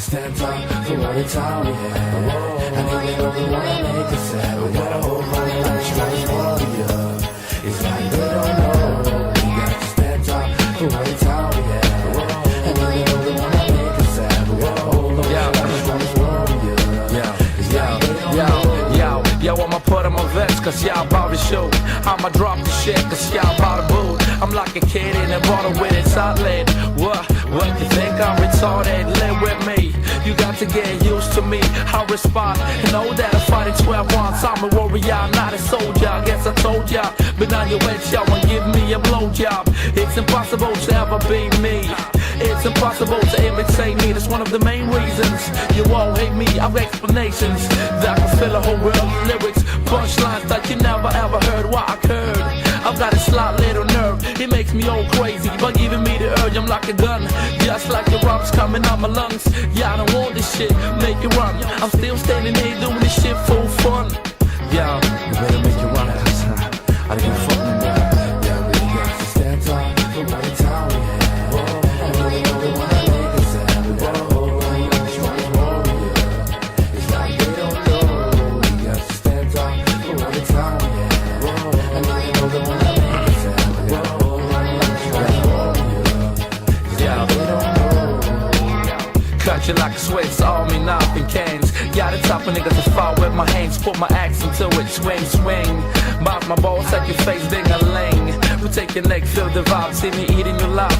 Stand up for all the time we have. And even though we wanna make it sad, we gotta hold on like strong warrior. It's like they don't know. We got to stand up for all the time we have. And even though we wanna make it sad, we gotta hold on like strong warrior. It's like they don't know. Yo, I'ma put on my vest cause y'all about to shoot. I'ma drop the shit cause y'all about to boot. I'm like a kid in a bottle with its outlet. What you think I'm retarded? Live with me. You got to get used to me. I respond and know that I fight it 12 rounds. I'm a warrior, not a soldier. I guess I told ya. But on your edge, y'all won't give me a blowjob. It's impossible to ever be me. It's impossible to imitate me. That's one of the main reasons you won't hate me. I've explanations that can fill a whole world of lyrics. Punchlines that you never ever heard what I heard. I've got a slight little nerve. It makes me all crazy by giving me the urge. I'm like a gun, just like the rumps coming out my lungs. Yeah, I don't want this shit, make it run. I'm still standing here doing this shit for fun. Yeah, you better make it run. I don't give a fuck no more. Yeah, we got to stand up for all the time we have. And even though we wanna make it sad, we gotta hold on like strong warrior. It's like they don't know. We got to stand up for all the time we have. And even though we wanna make it sad, we gotta hold on like strong warrior. It's like they don't know. Cut you like a Swiss Army knife and cans. Yeah, the type of niggas that fight with my hands. Put my axe into it, swing, swing. Bounce my balls at your face, ding-a-ling. We take your neck, feel the vibe. See me eating your life.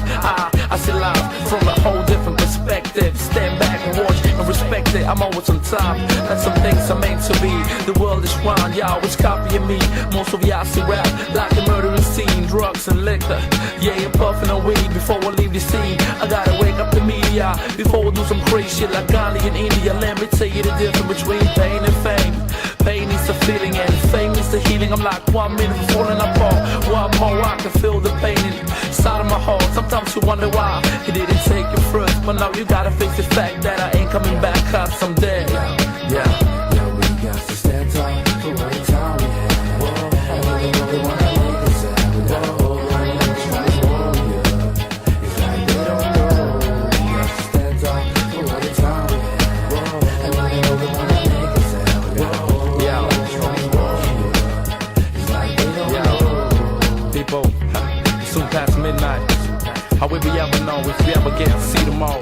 I see life from a whole different perspective. Stand back and watch and respect it. I'm always on top. That's some things I'm meant to be. The world is round, y'all always copying me. Most of y'all see rap like a murdering scene. Drugs and liquor. Yeah, you're puffing on weed before I leave the scene. I gotta wake up the media before I do some crazy shit like Gandhi in India. Let me tell you the difference between pain and fame. Pain is the feeling and fame is the healing. I'm like 1 minute from falling apart. One more I can feel the pain inside of my heart. Sometimes you wonder why you didn't take it first. But now you gotta face the fact that I ain't coming back cause I'm dead. Yeah, we got to stand up for all the time we have. And even though we wanna make it sad, we gotta hold on like strong warrior. It's like they don't know. We got to stand up for all the time we have. And even though we wanna make it sad, we gotta hold on like strong warrior. It's like they don't know. People, soon past midnight. How will we ever know if we ever get to see them all?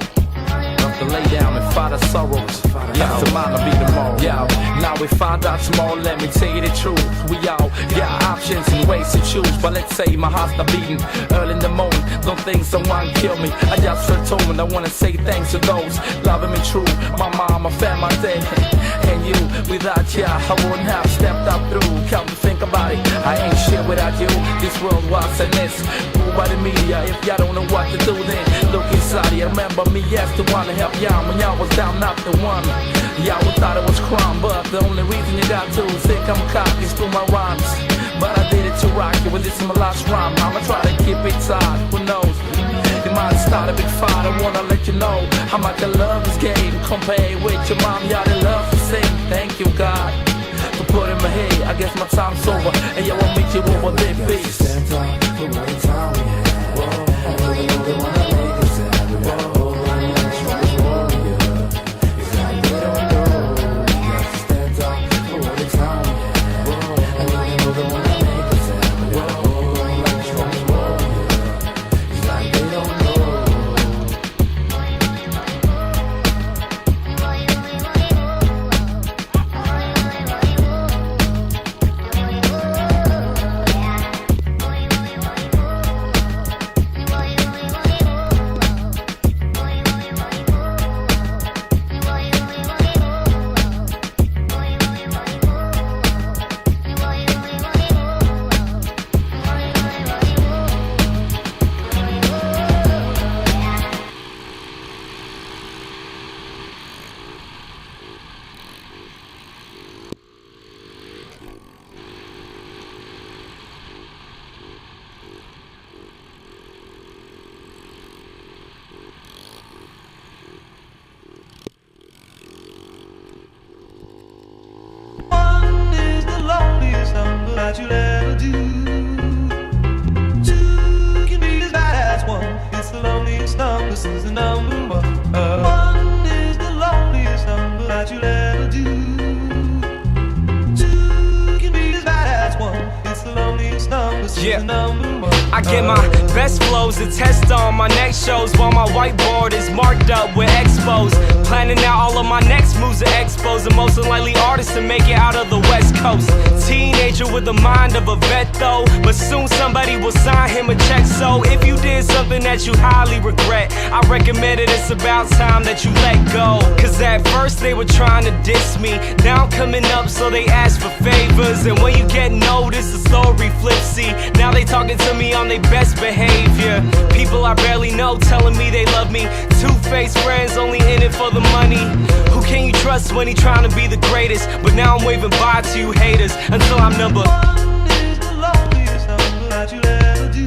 To lay down and fight our sorrows. Yes, tomorrow be tomorrow. Yeah, now we find out tomorrow. Let me tell you the truth. We all got options and ways to choose. But let's say my heart's not beating early in the morning. Don't think someone kill me. I just felt torn. I wanna say thanks to those loving me true. My mom, my family, day, and you. Without ya, I wouldn't have stepped up through. Come to think about it, I ain't shit without you. This world was a mess. By the media, if y'all don't know what to do, then look inside you. Remember me as the one to help y'all when y'all was down, not the one. Y'all thought it was crime, but the only reason you got to think I'm cocky is through my rhymes. But I did it to rock you, well this is my last rhyme. I'ma try to keep it tight, who knows? You might start a big fight, I wanna let you know how much I love this game. Compared with your mom, y'all that love to sing. Thank you God for putting my head, I guess my time's over. And y'all won't meet you over there, peace. Stand up for all the time we have. And even though we wanna make it sad, we gotta hold on like strong warrior. It's like they don't know. We got to stand up for all the time we have. And even though we wanna make it sad, we gotta hold on like strong warrior. It's like they don't know. that you'll ever do. Two can be as bad as one. It's the loneliest number, this is the number one. One is the loneliest number that you'll ever do. Two can be as bad as one. It's the loneliest number, this is the number one. I get my best flows to test on my next shows while my whiteboard is marked up with expos. Planning out all of my next moves to expos. The most unlikely artist to make it out of the West Coast. Teenager with the mind of a vet though, but soon somebody will sign him a check. So if you did something that you highly regret, I recommend it, it's about time that you let go. Cause at first they were trying to diss me, now I'm coming up so they ask for favors. And when you get noticed, the story flips. See, now they talking to me on their best behavior. People I barely know telling me they love me. Two-faced friends only in it for the money. Who can you trust when he trying to be the greatest? But now I'm waving bye to you haters until I'm number one is the loneliest number that you'll ever do.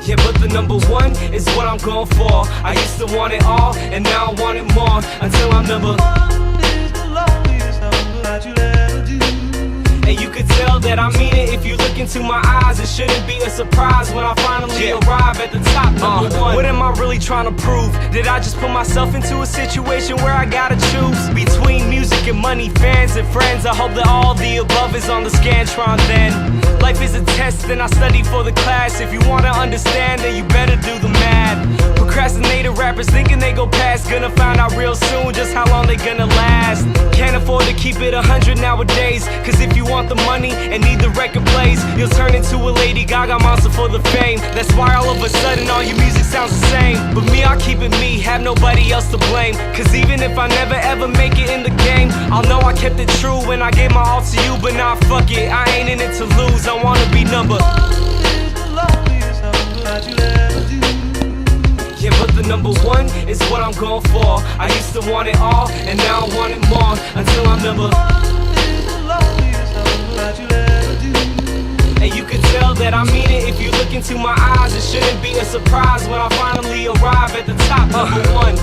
Yeah, but the number one is what I'm going for. I used to want it all, and now I want it more. Until I'm number one is the loneliest number that you'll ever do. And you could tell that I mean it if you look into my eyes. It shouldn't be a surprise when I finally arrive at the top, number one. What am I really trying to prove? Did I just put myself into a situation where I gotta choose between music and money, fans and friends? I hope that all the above is on the Scantron then. Life is a test and I study for the class. If you wanna understand, then you better do the math. Procrastinated rappers thinking they go past, gonna find out real soon just how long they gonna last. Can't afford to keep it 100 nowadays, cause if you want the money and need the record plays, you'll turn into a Lady Gaga monster for the fame. That's why all of a sudden all your music sounds the same. But me, I keep it me, have nobody else to blame. Cause even if I never ever make it in the game, I'll know I kept it true when I gave my all to you. But nah, fuck it, I ain't in it to lose, I wanna be number one is the loneliest number that you'll ever do. Yeah, but the number one is what I'm going for. I used to want it all, and now I want it more. Until I'm number one is the loneliest number that you'll ever do. And you can tell that I mean it if you look into my eyes. It shouldn't be a surprise when I finally arrive at the top, number one.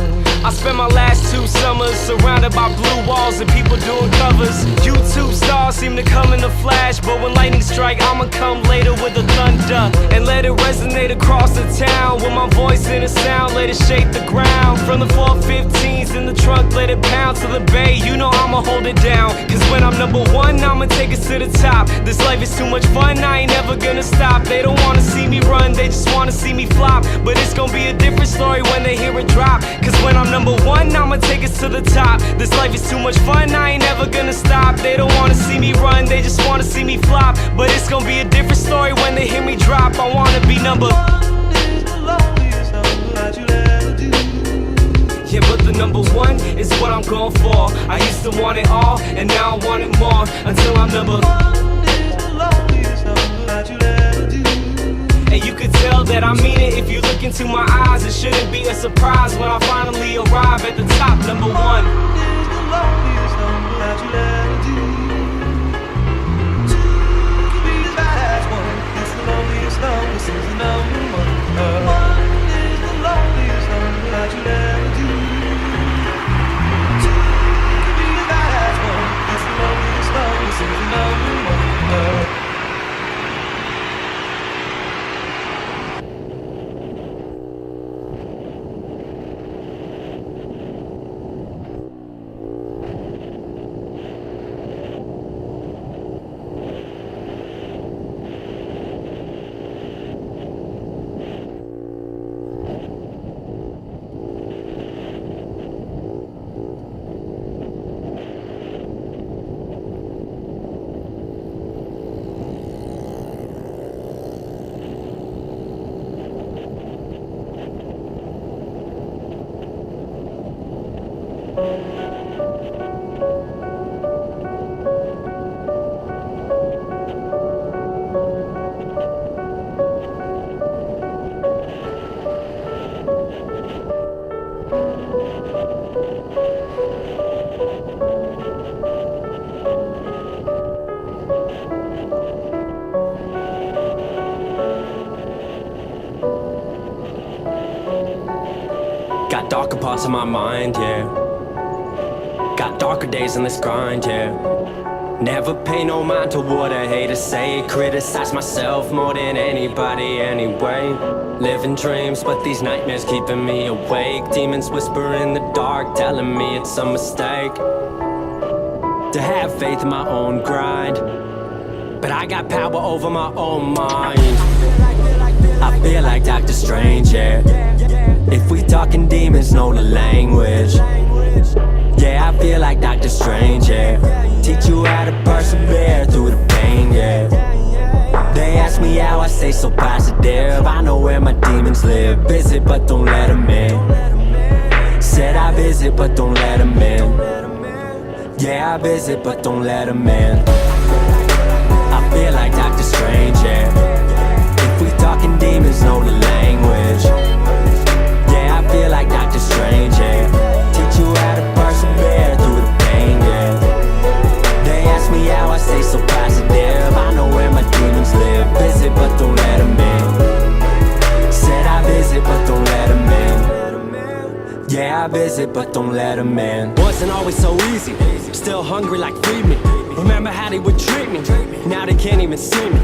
I spent my last 2 summers surrounded by blue walls and people doing covers. YouTube stars seem to come in a flash, but when lightning strike, I'ma come later with the thunder and let it resonate across the town. With my voice in a sound, let it shake the ground. From the 415s in the trunk, let it pound to the bay. You know I'ma hold it down, cause when I'm number one, I'ma take it to the top. This life is too much fun, I ain't never gonna stop. They don't wanna see me run, they just wanna see me flop. But it's gonna be a different story when they hear it drop. Cause when I'm number one, I'ma take us to the top. This life is too much fun, I ain't never gonna stop. They don't wanna see me run, they just wanna see me flop. But it's gonna be a different story when they hear me drop. I wanna be number one is the loneliest number that you'll ever do. Yeah, but the number one is what I'm going for. I used to want it all, and now I want it more. Until I'm number one is the loneliest number that you'll ever do. And you could tell that I mean it if you look into my eyes. It shouldn't be a surprise when I finally arrive at the top, number one. Is the loneliest number that you'll ever do. Two can be as bad as one. It's the loneliest number, this is the number one. One is the loneliest number that you'll ever do. Two can be as bad as one. It's the loneliest number, this is the number one. Got darker parts of my mind, yeah. Got darker days in this grind, yeah. Never pay no mind to what a hater say. Criticize myself more than anybody anyway. Living dreams, but these nightmares keeping me awake. Demons whisper in the dark, telling me it's a mistake to have faith in my own grind, but I got power over my own mind. I feel like Doctor Strange, yeah. If we talking demons, know the language. Yeah, I feel like Doctor Strange, yeah. Teach you how to persevere through the pain, yeah. They ask me how I stay so positive. I know where my demons live. Visit, but don't let them in. Said I visit, but don't let them in. Yeah, I visit, but don't let them in. I feel like Doctor Strange, yeah. If we talking demons, know the language. Yeah, I feel like Doctor Strange, yeah. Teach you how to persevere through the pain, yeah. They ask me how I stay so positive. I know where my demons live. Visit, but don't let them in. Said I visit, but don't let them in. Yeah, I visit, but don't let them in. Wasn't always so easy. Still hungry like feed me. Remember how they would treat me. Now they can't even see me.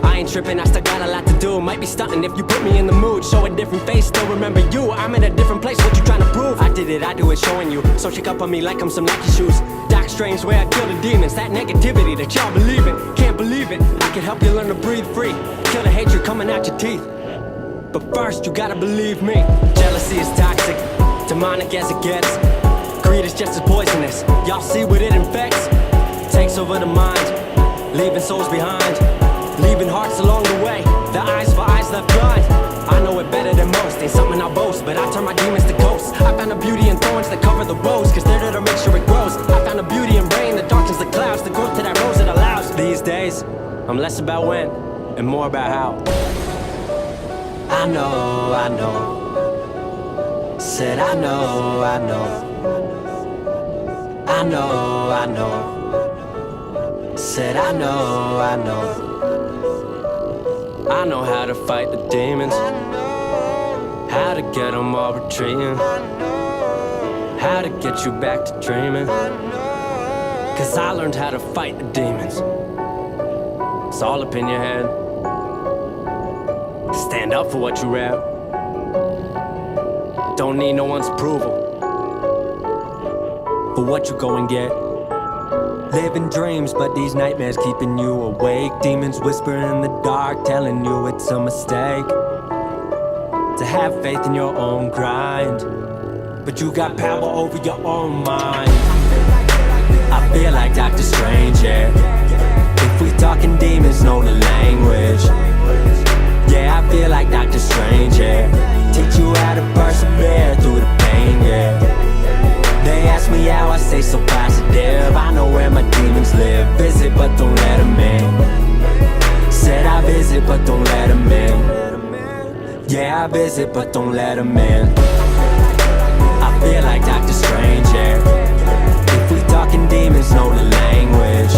I ain't tripping, I still got a lot to do. Might be stunting if you put me in the mood. Show a different face, still remember you. I'm in a different place, what you trying to prove? I did it, I do it, showing you. So shake up on me like I'm some Nike shoes. Doc Strange way I kill the demons. That negativity that y'all believe in. Can't believe it, I can help you learn to breathe free. Kill the hatred coming out your teeth. But first you gotta believe me. Jealousy is toxic, demonic as it gets. Greed is just as poisonous. Y'all see what it infects? Takes over the mind, leaving souls behind, leaving hearts along the way. The eyes for eyes left blind. I know it better than most, ain't something I boast, but I turn my demons to ghosts. I found a beauty in thorns that cover the rose, cause they're there to make sure it grows. I found a beauty in rain that darkens the clouds, the growth to that rose it allows. These days, I'm less about when and more about how. I know. Said I know. I know. Said I know. I know how to fight the demons, how to get them all retreating, how to get you back to dreaming. Cause I learned how to fight the demons. It's all up in your head. Stand up for what you rap. Don't need no one's approval for what you go and get. Living dreams, but these nightmares keeping you awake. Demons whisper in the dark, telling you it's a mistake to have faith in your own grind, but you got power over your own mind. I feel like Doctor Strange, yeah. If we talking demons, know the language. Yeah, I feel like Doctor Strange, yeah. Teach you how to persevere through the pain, yeah. They ask me how I stay so positive. I know where my demons live. Visit, but don't let them in. Said I visit, but don't let them in. Yeah, I visit, but don't let them in. I feel like Doctor Strange, yeah. If we talking demons, know the language.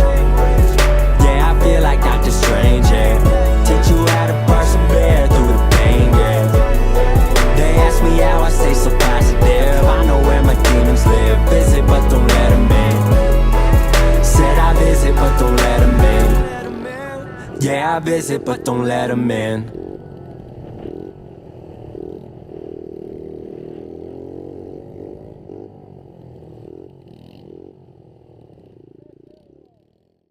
Yeah, I feel like Doctor Strange, yeah. Teach you how to persevere through the pain, yeah. They ask me how I stay so positive. I know where my demons live. Visit, but don't let them in. Said I visit, but don't let them in. Yeah, I visit, but don't let them in.